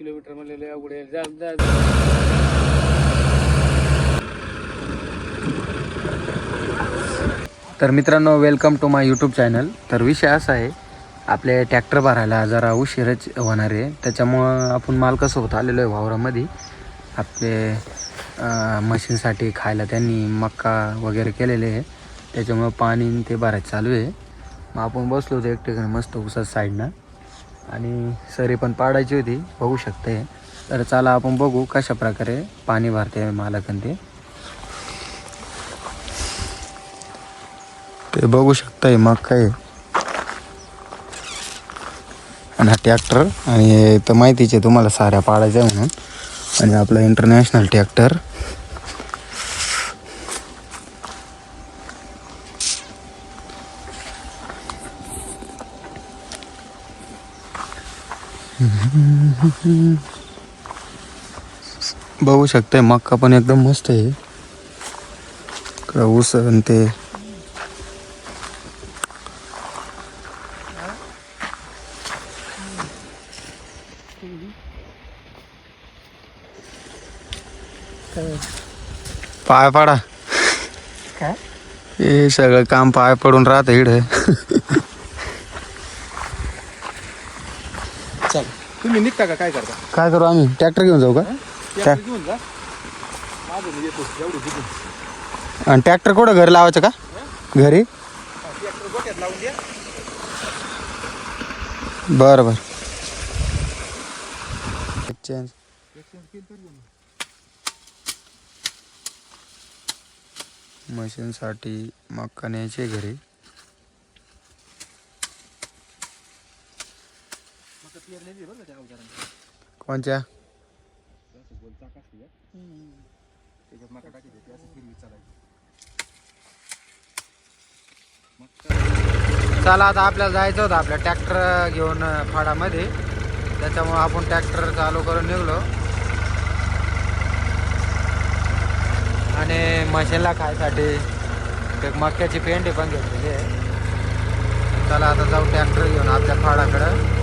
Kilometre म्हणले लय अवघड आहे. जा जा तर मित्रांनो, welcome to my YouTube channel. तर विषय असा आहे, आपले ट्रॅक्टर भरायला जरा उशीरच होणार आहे. त्याच्यामुळं आपण मालकासोबत आलेलो आहे वावरामध्ये. आपले मशीनसाठी खायला त्यांनी मक्का वगैरे केलेले आहे, त्याच्यामुळं पाणी ते भरायचं चालू आहे. मग आपण बसलो होतो एक ठिकाणी मस्त उसात साईडनं, आणि सरी पण पाडायची होती, बघू शकते. तर चला आपण बघू कशा प्रकारे पाणी भरते मालकन ते बघू शकताय. मग काय आणि हा ट्रॅक्टर, आणि तर माहितीच आहे तुम्हाला साऱ्या पाडायच्या म्हणून. आणि आपला इंटरनॅशनल ट्रॅक्टर बघू शकताय. मक्का पण एकदम मस्त आहे. ऊस आणि ते पाय पाडा. काय हे सगळं काम पाय पडून राहतं इकडे. चल तुम्ही निघता का? काय करता? काय करू आम्ही? ट्रॅक्टर घेऊन जाऊ का? ट्रॅक्टर घेऊन जा. माझं मी येतो एवढी तिथून. आणि ट्रॅक्टर कुठं घरी लावायचं का? घरी? ट्रॅक्टर गोट्यात लावून द्या. बरं बरं. चेंज मशीनसाठी मक्का न्यायचे घरी. कोणत्या? चला आता आपल्याला जायचं होतं आपल्या ट्रॅक्टर घेऊन फाडामध्ये, त्याच्यामुळं आपण ट्रॅक्टर चालू करून निघलो. आणि मशीनला खायसाठी एक मक्याची पेंडी पण घेतलेली आहे. चला आता जाऊ ट्रॅक्टर घेऊन आपल्या फाडाकडं.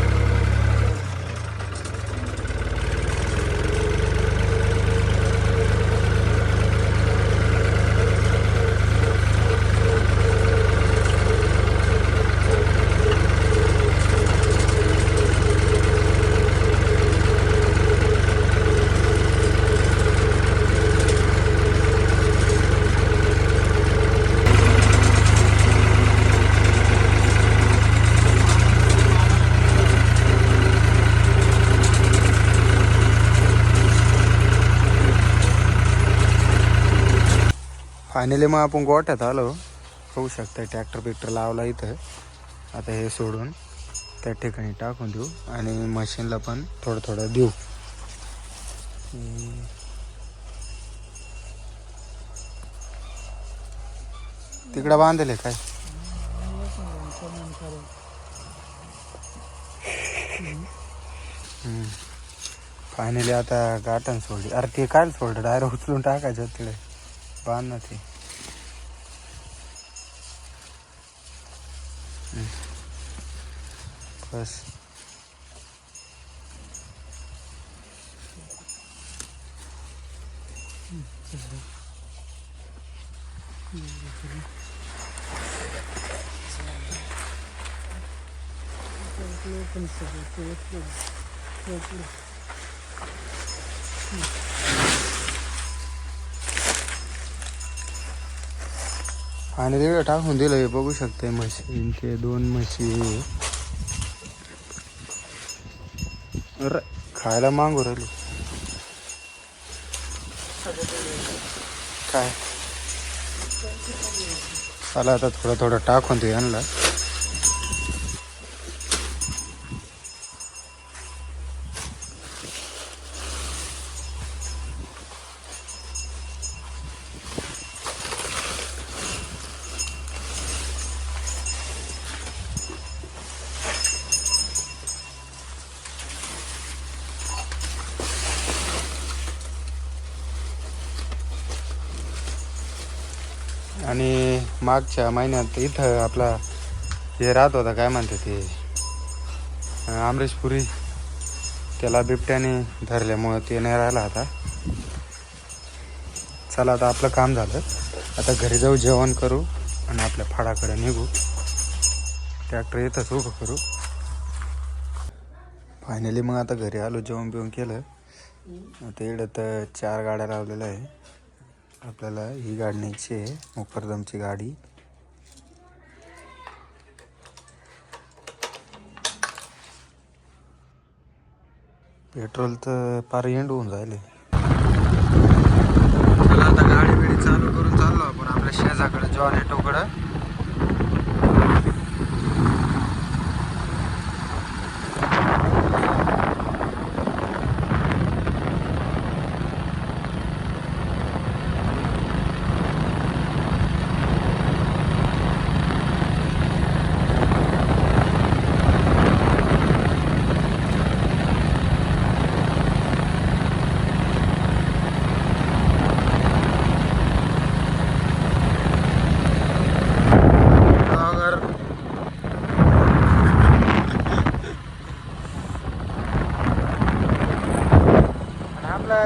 फायनली मग आपण गोठ्यात आलो. होऊ शकतं ट्रॅक्टर बिक्टर लावला इथं. आता हे सोडून त्या ठिकाणी टाकून देऊ आणि मशीनला पण थोडं थोडं देऊ. तिकडं बांधले काय? फायनली आता गाठण सोडली. अरे ते काय सोडलं, डायरेक्ट उचलून टाकायचं तिकडे. बांध ना ते. बस. आणि तिकडे टाकून दिलं. हे बघू शकते मशीन, ते 2 म्हशी खायला मागू राहिलो. काय चला आता थोडं थोडं टाकून दे यांना. आणि मागच्या महिन्यात इथं आपला हे राहत होता, काय म्हणते ते, अमरीशपुरी. त्याला बिबट्याने धरल्यामुळं ते नाही राहिला आता. चला आता आपलं काम झालं. आता घरी जाऊ, जेवण करू आणि आपल्या फाडाकडे निघू. ट्रॅक्टर येतच उभं करू. फायनली मग आता घरी आलो, जेवण बिवण केलं. आता इकडं तर 4 गाड्या लावलेल्या आहे. आपल्याला ही गाडी न्यायची आहे, मुकरदमची गाडी. पेट्रोल तर पार एंड होऊन जायले. चला आता गाडी बिडी चालू करून चाललो आपण आपल्या शेजाकडे, जॉन ऑटोकडं.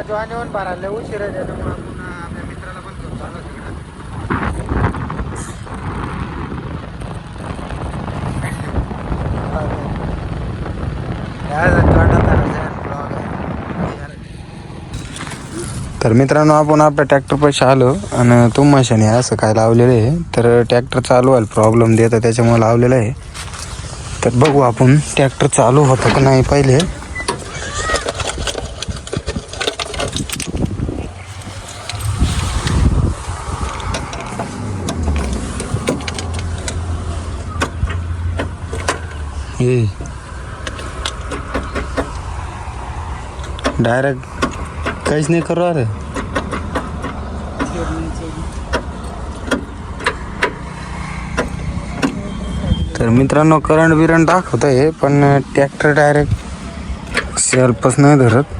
जॉन येऊन भरायला उशीर आहे, त्याच्यामुळे आपण आपल्या मित्राला पण घेऊन चाललो तिकडं. तर मित्रांनो, आपण आपल्या ट्रॅक्टर पैसे आलो आणि तो मशीन आहे असं काय लावलेलं आहे. तर ट्रॅक्टर चालू व्हायला प्रॉब्लेम देतं, त्याच्यामुळे लावलेलं आहे. तर बघू आपण ट्रॅक्टर चालू होतं का नाही पहिले. डायरेक्ट काहीच नाही करू अरे. तर मित्रांनो, करंट बिरंट दाखवत आहे पण ट्रॅक्टर डायरेक्ट सेल्फच नाही धरत.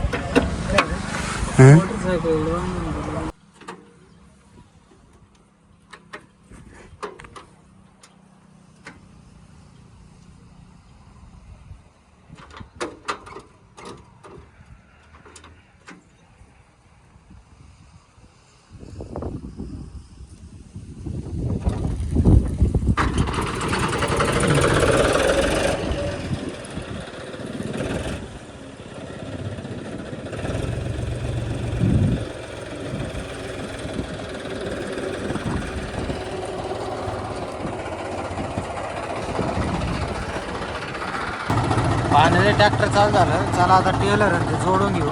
फायनली ट्रॅक्टर चालू झालं. चला आता टेलर ते जोडून घेऊ.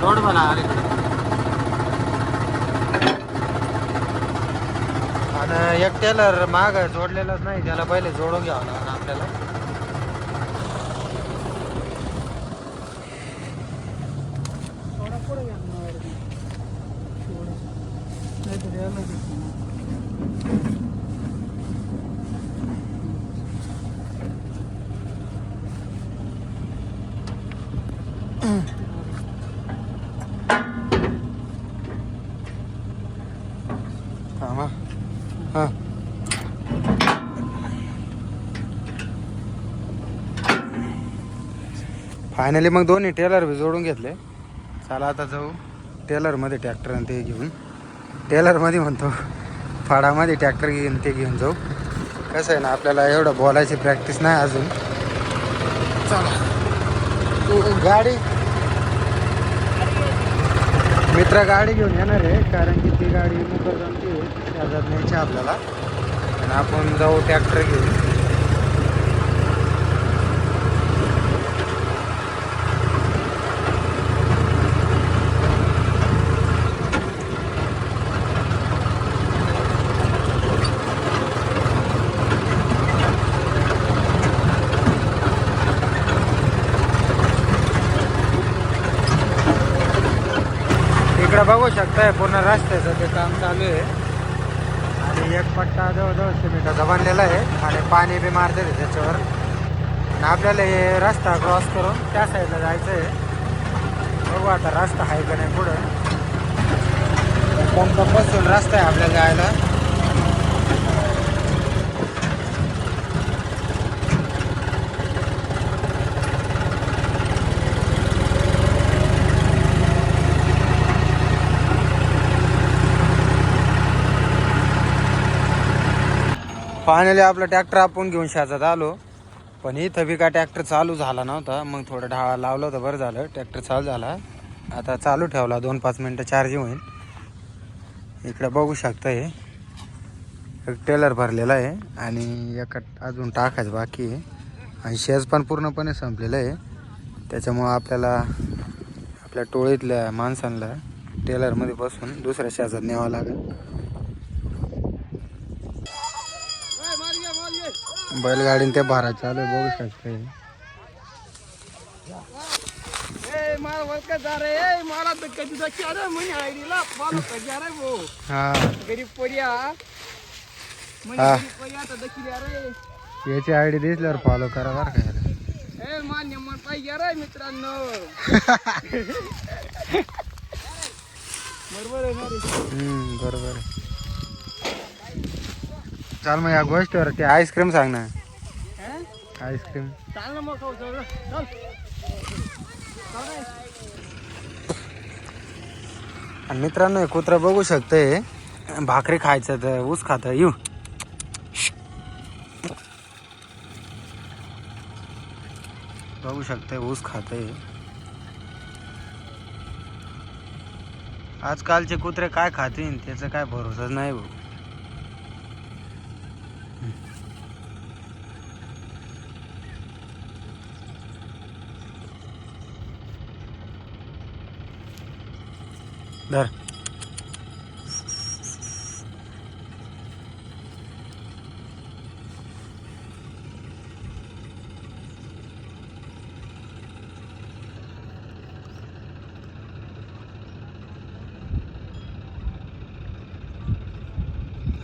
लोड मला अलीकडे. आणि एक टेलर माग जोडलेलाच नाही, त्याला पहिले जोडून घ्यावं लागणार आपल्याला. हां फायनली मग दोन्ही टेलर बी जोडून घेतले. चला आता जाऊ टेलरमध्ये ट्रॅक्टर आणि ते घेऊन. टेलरमध्ये म्हणतो, फाडामध्ये ट्रॅक्टर घेऊन ते घेऊन जाऊ. कसं आहे ना, आपल्याला एवढं बोलायची प्रॅक्टिस नाही अजून. चला गाडी मित्र गाडी घेऊन येणार आहे, कारण की ती गाडी मुकरदमची आहे, त्याच्यात न्यायची आपल्याला. आणि आपण जाऊ ट्रॅक्टर घेऊन. इकडं बघू शकताय पूर्ण रस्त्याचं ते काम चालू आहे. आणि एक पट्टा जवळजवळ सिमेंटाचा बनलेला आहे आणि पाणी बी मारते त्याच्यावर. आणि आपल्याला हे रस्ता क्रॉस करून त्या साईडला जायचं आहे. बघू आता रस्ता आहे का नाही पुढं. पंपापासून रस्ता आहे आपल्याला जायला. फायनली आपला ट्रॅक्टर आपण घेऊन शेतात आलो. पण इथं बी का ट्रॅक्टर चालू झाला नव्हता. मग थोडं ढाळा लावलं होतं, बरं झालं ट्रॅक्टर चालू झाला. आता चालू ठेवला 2-5 मिनटं चार्जिंग होईल. इकडं बघू शकता हे एक टेलर भरलेला आहे आणि एका अजून टाकायचं बाकी आहे. आणि शेज पण पूर्णपणे संपलेलं आहे. त्याच्यामुळं आपल्याला आपल्या टोळीतल्या माणसांना टेलरमध्ये बसून दुसऱ्या शेजात न्यावं लागेल. बैलगाडीने ते भरायचं चालू आहे, बघू शकता. याची आयडी दिसल्यावर फॉलो करा बरं का. मान्य मन पाहिजे रे मित्रांनो. बरोबर आहे. बरोबर. चाल मग या गोष्टीवर ते आईस्क्रीम सांग ना. आईस्क्रीम चाल ना मग खाऊ चल. आणि मित्रांनो हे कुत्रा बघू शकतंय भाकरी खायचं तर ऊस खात येऊ. बघू शकतंय ऊस खातंय. आजकालचे कुत्रे काय खातील त्याचं काय भरोसाच नाही भाऊ. धर.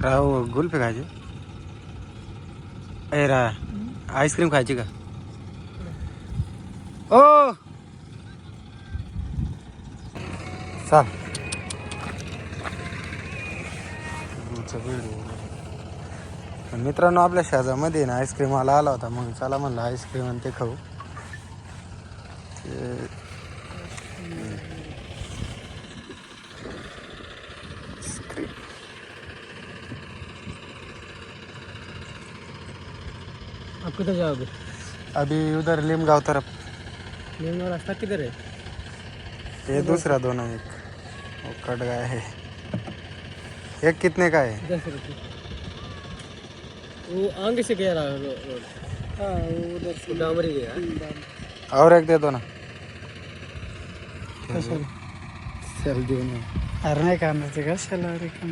राहू गुल्फी खायची. ए रा आईस्क्रीम खायची का. ओ चाल. मित्रांनो आपल्या शेजामध्ये ना आईस्क्रीम आला होता. मग चला म्हणलं आईस्क्रीम आणि ते खाऊ. आप किधर जाओगे. अभी उधर लिमगांव तरफ. लिमगांव रास्ता किधर है. ये दूसरा दोनों एक वो कट गया है. एक कितने का है. 10 रुपये. वो आगे से गया रोड. हाँ वो उधर से डामरी गया. और एक दे दो ना. चल दे ना. अरे नहीं खाना चाहिए सलारी का.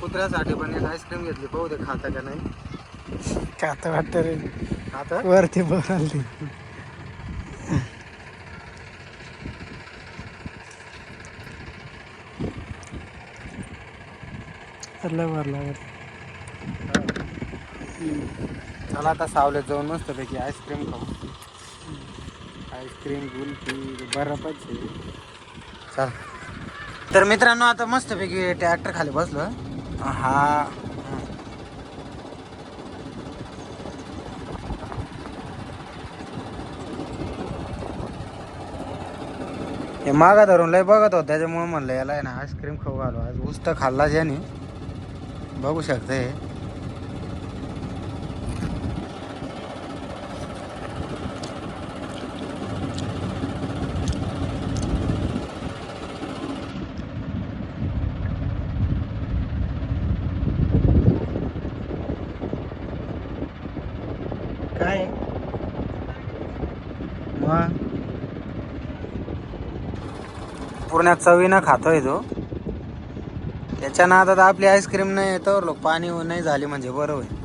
कुत्र्यासाठी पण एक आईस्क्रीम घेतली. पाहू दे खाता का नाही. खाता वाटतं रे. आता वरती बोलाली. भरला. चला आता सावलेत जाऊन मस्तपैकी आईस्क्रीम खाऊ. आईस्क्रीम गुल्फी बर्फच आहे. चल तर मित्रांनो आता मस्तपैकी ट्रॅक्टर खाली बसलो. हा हे मागा धरून लय बघत होत. त्याच्यामुळे म्हणलं याला आहे ना आईस्क्रीम खाऊ घालू. आज ऊस तर खाल्लाच याने. बघू शकते. काय मग पूर्ण चवीनं खातोय तो. त्याच्या नादात आपली आईस्क्रीम नाही येतो. लोक पाणी नाही झाली म्हणजे बरं होईल.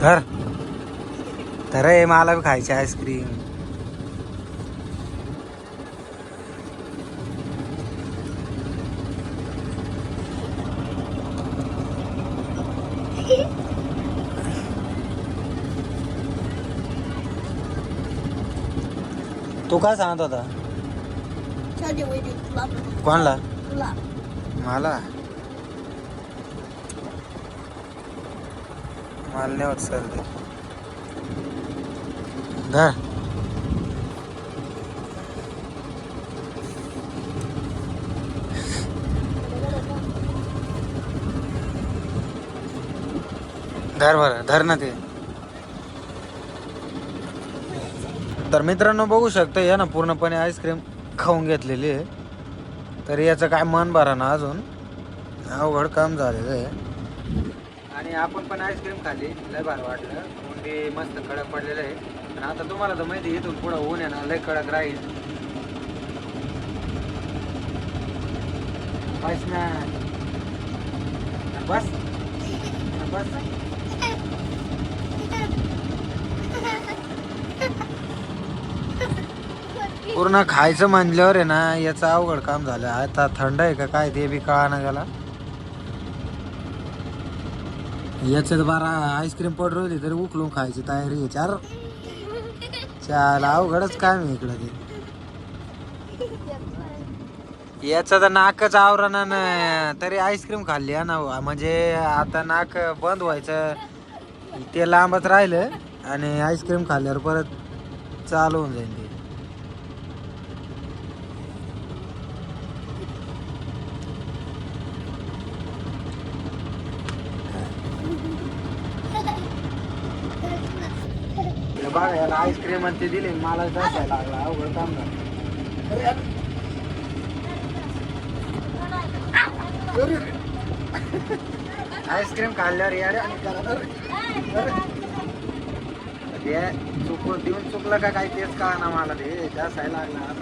धर धर रे, मला बी खायची आईस्क्रीम. तू काय सांगत होता? कोणला? मला नाही होत सर ते. धर. धर बरं, धर ना ते. तर मित्रांनो बघू शकता या ना पूर्णपणे आईस्क्रीम खाऊन घेतलेली आहे. तर याचं काय मन भरा ना, अजून अवघड काम झालेलं आहे. आणि आपण पण आईस्क्रीम खाल्ली, लय भारी वाटलं. कोंडी मस्त कडक पडलेलं आहे. आणि आता तुम्हाला तर माहिती इथून पुढं ऊन आहे ना, लय कडक राहील. बस ना, बस बस. पूर्ण खायचं म्हणल्यावर आहे ना याचं अवघड काम झालं. आता थंड आहे का काय ते बी कळाना गेला. याच्यात बारा आईस्क्रीम पडली होती तरी उकलून खायची तयारी आहे. चाल अवघडच काम आहे इकडं ते. याचं तर नाकच आवरण तरी आईस्क्रीम खाल्ली आहे ना. म्हणजे आता नाक बंद व्हायचं ते लांबच राहिलं आणि आईस्क्रीम खाल्ल्यावर परत चालू होऊन जाईल ते. बघा याला आईस्क्रीम आणि ते दिले, मला जायला लागला. अवघड काम झालं. आईस्क्रीम खाल्ल्यावर यार चुकून देऊन चुकलं का काही तेच का ना मला ते जायला लागला.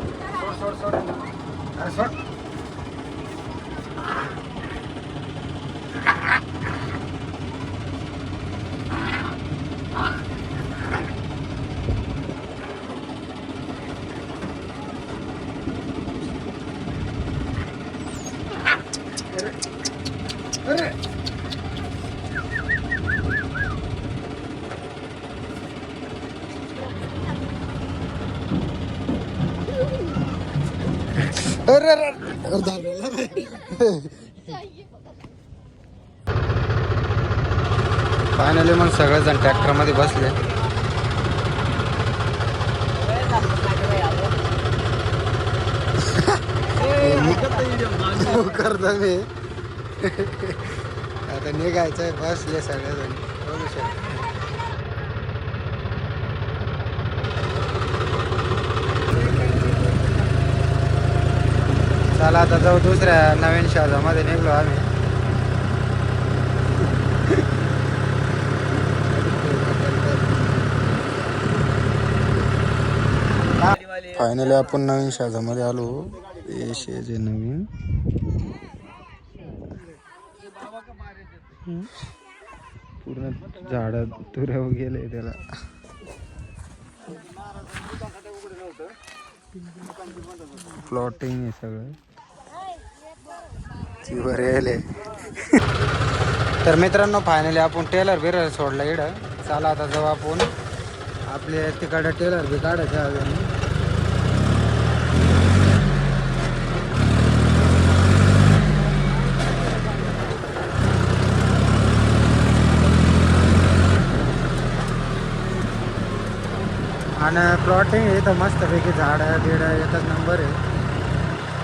सोड सोड सोड, अरे सोड. अरे फायनली मग सगळेजण ट्रॅक्टर मध्ये बसले. करतो मी आता निघायचंय. बसले सगळेजण बघू शकतो. चला आता जाऊ दुसऱ्या नवीन शहरामध्ये. निघलो आम्ही. फायनली आपण नवीन शहरामध्ये आलो. जे नवीन पूर्ण झाड तुऱ्या गेले त्याला. प्लॉटिंग आहे सगळं बरे. तर मित्रांनो फायनली आपण टेलर बिरर सोडला इकडं. चला आता जाऊ आपण आपले तिकडं टेलर बी काढायचं अजून. आणि प्लॉटिंग आहे तर मस्तपैकी झाडं बिडं एकच नंबर आहे.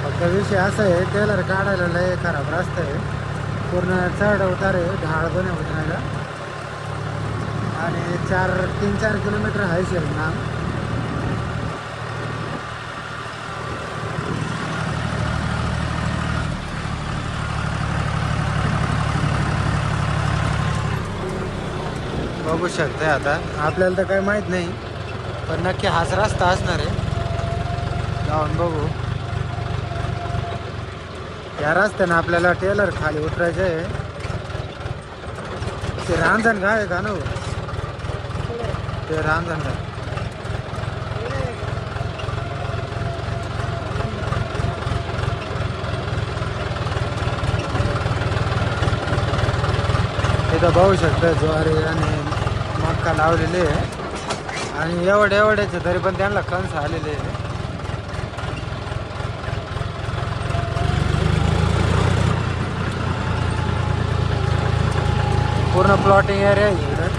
फक्त विषय असा आहे टेलर काढायला लय खराब रस्ता आहे. पूर्ण चढ उतार आहे. ढाळ पण आहे उतरायला. आणि 3-4 किलोमीटर आहे शेल ना. बघू शकते आता. आपल्याला तर काही माहीत नाही पण नक्की हाच रस्ता असणार आहे. जाऊन बघू. या रस्त्यानं आपल्याला टेलर खाली उतरायचं आहे. ते रांजण गाव आहे का ना. ते रांजणगाव. इथं पाहू शकता ज्वारी आणि मक्का लावलेले आहे आणि एवढ्याचे तरी पण त्यांना कणस आलेले आहे. पूर्ण प्लॉटिंग एरिया आहे इकडे.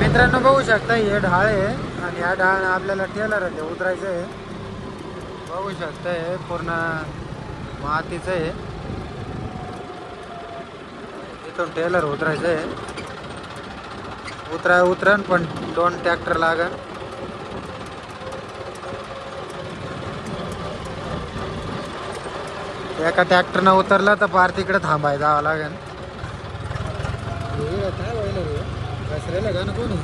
मित्रांनो बघू शकता हे ढाळ आहे आणि या ढाळ आपल्याला टेलर आहे उतरायचं आहे. बघू शकता हे पूर्ण मातीचं आहे. इथून टेलर उतरायचं आहे. उतरण पण 2 ट्रॅक्टर लागन. एका ट्रॅक्टरनं उतरला तर पार तिकडे थांबायला जावं लागेल. काय व्हायला रे बसरेला का ना कोणी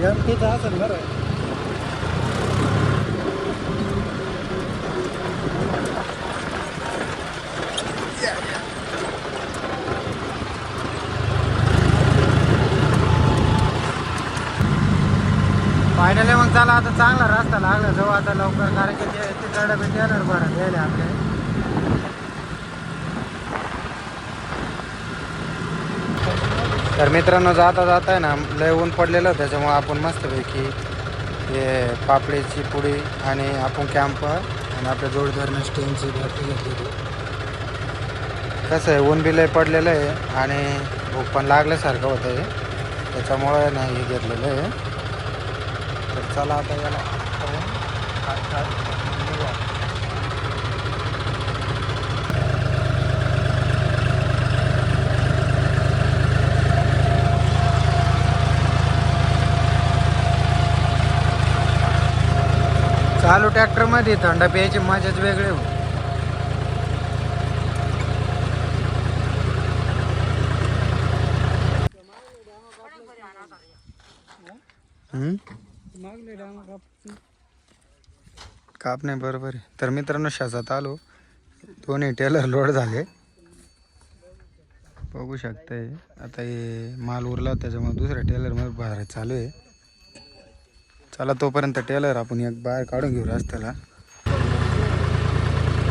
एमटीचं असेल बरं. फायनली मग चला आता चांगला रस्ता लागला जाऊ आता लवकर कारण की तिकडे बी टेलर बरं द्यायला आपले. तर मित्रांनो जाता आहे ना लय ऊन पडलेलं त्याच्यामुळे आपण मस्तपैकी हे पापडीची पुडी आणि आपण कॅम्प आणि आपल्या जोडीदारानं स्टेनची भरती घेतली. कसं आहे ऊन बी लय पडलेलं आहे आणि भूक पण लागल्यासारखं होतं आहे त्याच्यामुळं नाही हे घेतलेलं आहे. तर चला आता याला चालू ट्रॅक्टरमध्ये थंड प्यायची मजाच वेगळी हो. काप नाही बरोबर आहे. तर मित्रांनो शेतात आलो 2 टेलर लोड झाले बघू शकताय. आता हे माल उरला त्याच्यामुळे दुसऱ्या टेलरमध्ये भरायचं चालू आहे. चला तोपर्यंत टेलर आपण एक बाहेर काढून घेऊ रस्त्याला.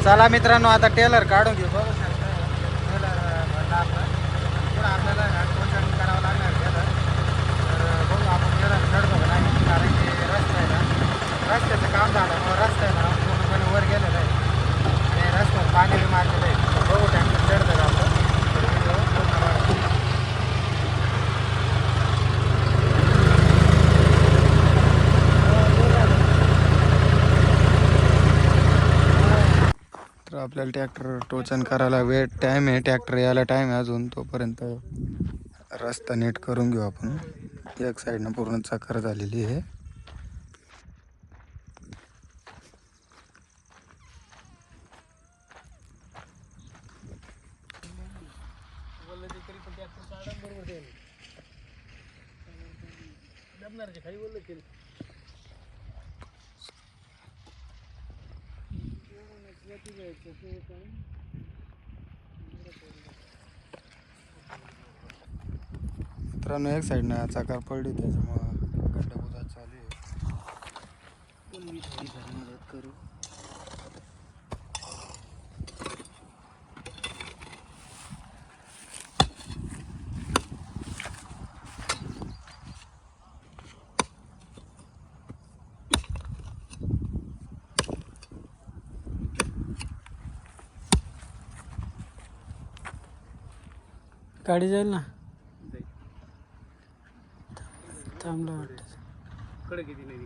चला मित्रांनो आता टेलर काढून घेऊ. बघू शकता टेलर भरला आपल्याला कोणतं करावं लागणार टेलर. तर बघू आपण टेलर चढतो नाही कारण की रस्ता आहे ना रस्त्याचं काम झालं मग रस्ता आहे ना पूर्णपणे वर गेलेलं आहे आणि रस्त्यात पाणी बी मारलेलं आहे. बघू ट्रॅक्टर चढतं आपण. तर आपल्याला ट्रॅक्टर टोचन करायला वेळ टाईम आहे. ट्रॅक्टर यायला टाईम आहे अजून. तोपर्यंत रस्ता नीट करून घेऊ आपण. एक साईडनं पूर्ण चक्कर झालेली आहे. मित्रांनो एक साईडनं चाकार पडली त्याच्यामुळं खड्डा बुजा चालू आहे. मी थोडी मदत करू. गाडी जाईल ना थांबलं वाटतं. कडे किती नाही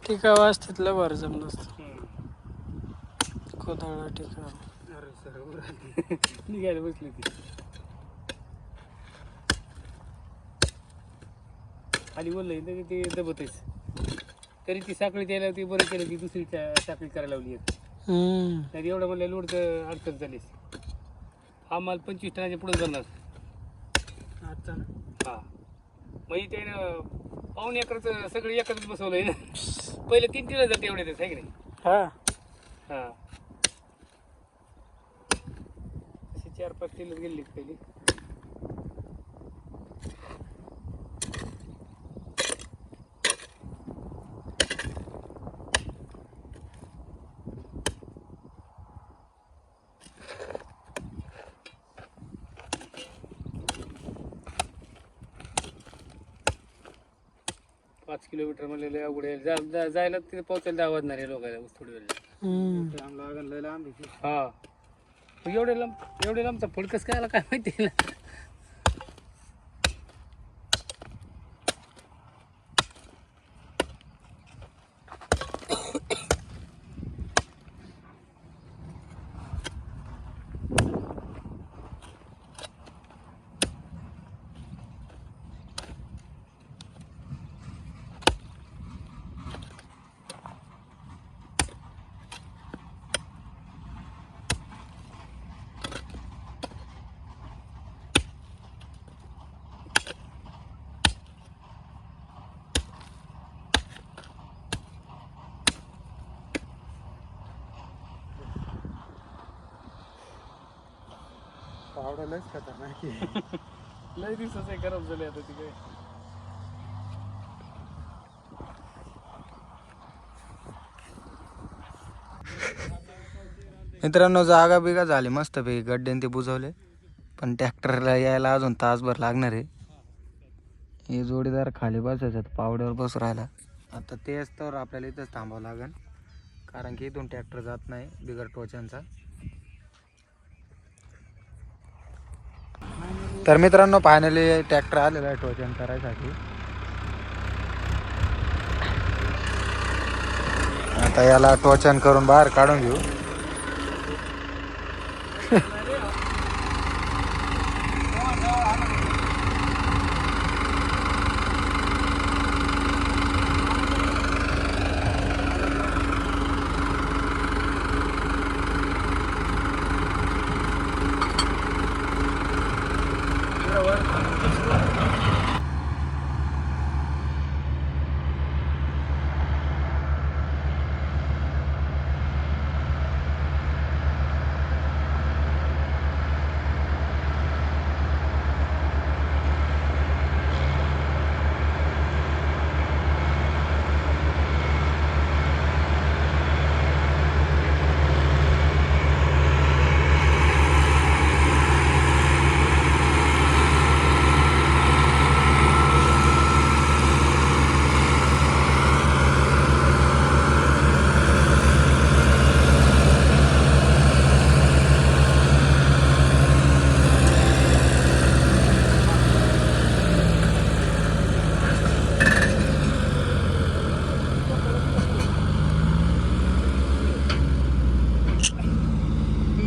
टिकाव असतात लय भारी जमलं असतं. कोदाळा टिकाव. अरे सर निघायला बसली ती खाली बोललं तरी ते दबतच. तरी ती साखळी द्यायला ती बरं केलं, ती दुसरी साखळी करायला लावली. नाही एवढं म्हणलं लोड तर अडचण झाली. हा माल 25 टनाच्या पुढे जाणार. हा मग ते पाऊण एकरचं सगळं एकत्रच बसवलंय ना. पहिले 3 जाते एवढे आहे की नाही. हा हा असे 4-5 टेलर गेले पहिले. पाच किलोमीटर म्हणलेलं अवघड आहे. जायला तिथे पोहोचायला 10 वाजणार आहे लोकांना थोडी वेळ. हा एवढे लांबचा फडकस काय आला काय माहिती ना. पावडा लयच खतरनाक आहे. लय दिवसाचं खराब झाले आता ती काय. मित्रांनो जागा बिगा झाली मस्तपैकी, गड्ड्याने ते बुजवले, पण ट्रॅक्टरला यायला अजून तासभर लागणार आहे. हे जोडीदार खाली बसायचं पावड्यावर बस राहिला. आता तेच तर आपल्याला इथंच थांबावं लागेल, कारण की इथून ट्रॅक्टर जात नाही बिगर टोचांचा. तर मित्रांनो फायनली ट्रॅक्टर आलेला आहे टोचन करायसाठी. आता याला टोचन करून बाहेर काढून घेऊ.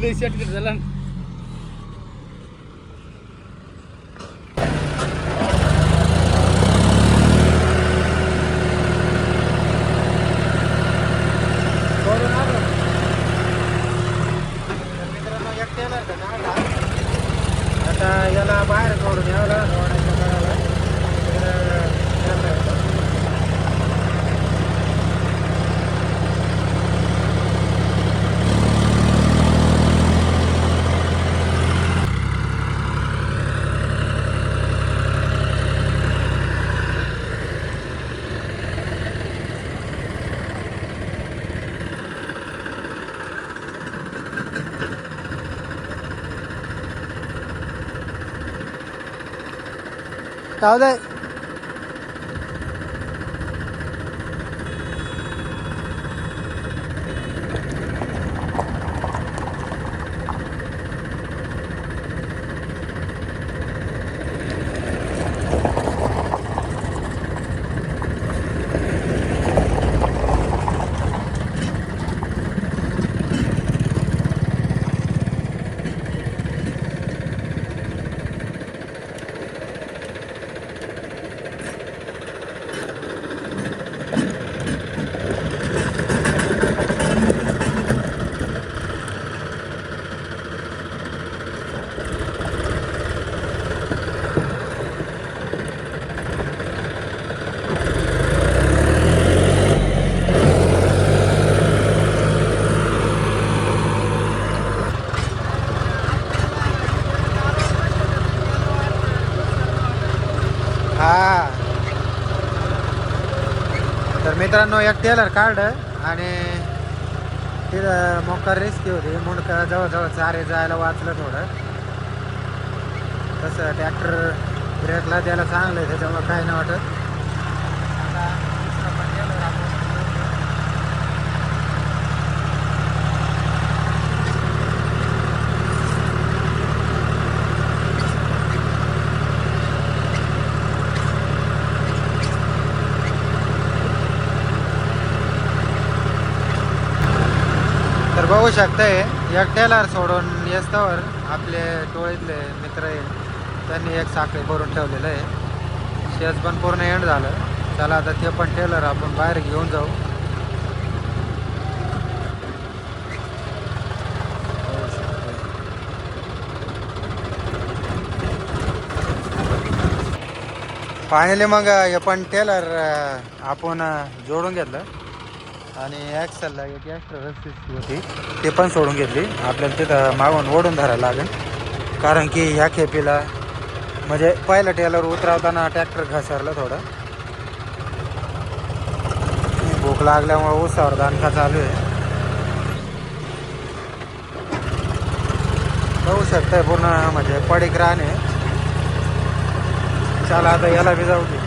लय शॉर्टकट झाला. आता याला बाहेर काढून यावं जाऊ दे. हा तर मित्रांनो एक टेलर काढलं आणि तिथं मोकार रिस्की होती मुंडका जवळजवळ चारे जायला वाचलं थोडं. तसं ट्रॅक्टर ब्रेकला द्यायला चांगलं आहे त्याच्यामुळे काही नाही वाटत. आता दुसरं पण टेलर आपण तर बघू शकताय एक टेलर सोडून येस्तवर आपले टोळीतले मित्र आहे त्यांनी एक साखळी करून ठेवलेलं आहे. शेज पण पूर्ण एंड झालं. चला आता ते पण टेलर आपण बाहेर घेऊन जाऊ. फायनली मग हे पण टेलर आपण जोडून घेतलं आणि ॲक्सलला एक एक्स्ट्रा रस्सी होती ते पण सोडून घेतली. आपल्याला तिथं मागून ओढून धरायला लागेल कारण की ह्या खेपीला म्हणजे पहिलं टेलर उतरवताना ट्रॅक्टर घसरलं थोडं. भूक लागल्यामुळे उसावर दानका चालू आहे. बघू शकताय पूर्ण म्हणजे पडीक राहणे. चला आता याला बी जाऊ दे.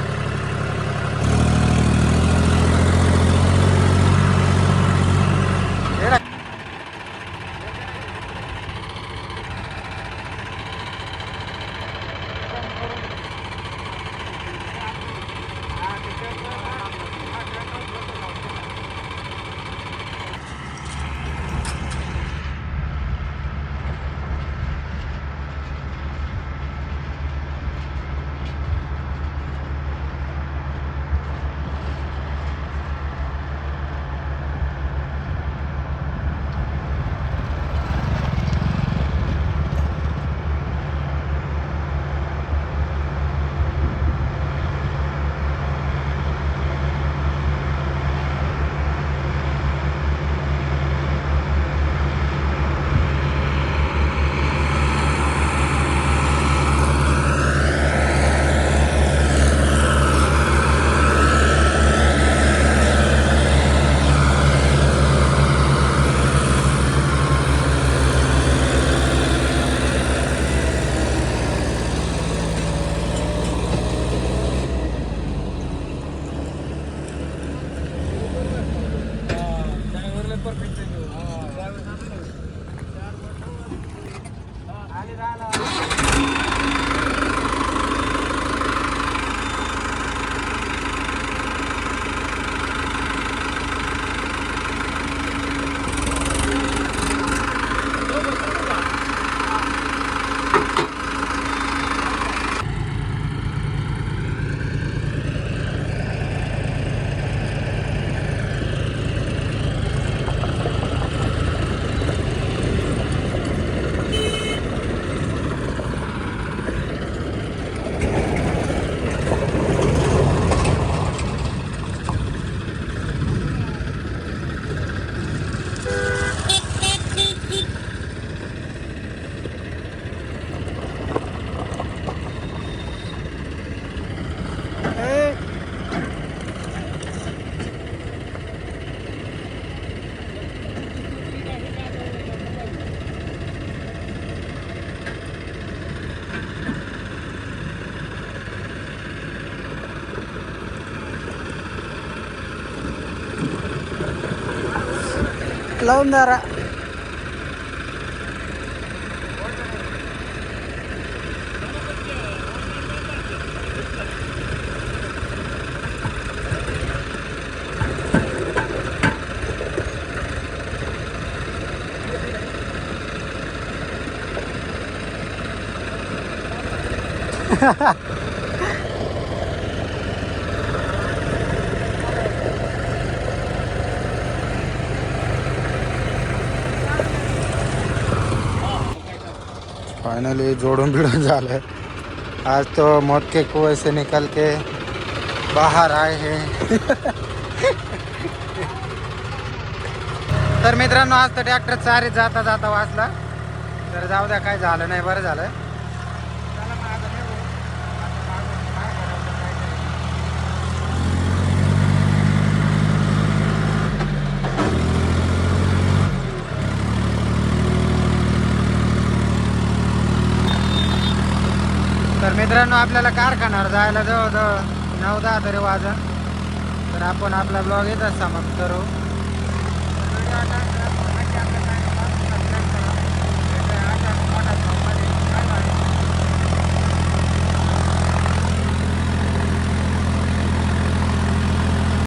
लावून दारा फाइनली जोड़ून बिड़ून झालं. आज तो मौत के कुएं से निकल के बाहर आए हैं. तर मित्रांनो आज तर ट्रॅक्टर चारीत जाता जाता वाचला. तर जाऊ द्या काय झालं नाही बरं झालं. मित्रांनो आपल्याला कारखान्यावर जायला जवळजवळ 9-10 तरी वाजा. तर आपण आपला ब्लॉग येतच समाप्त करू.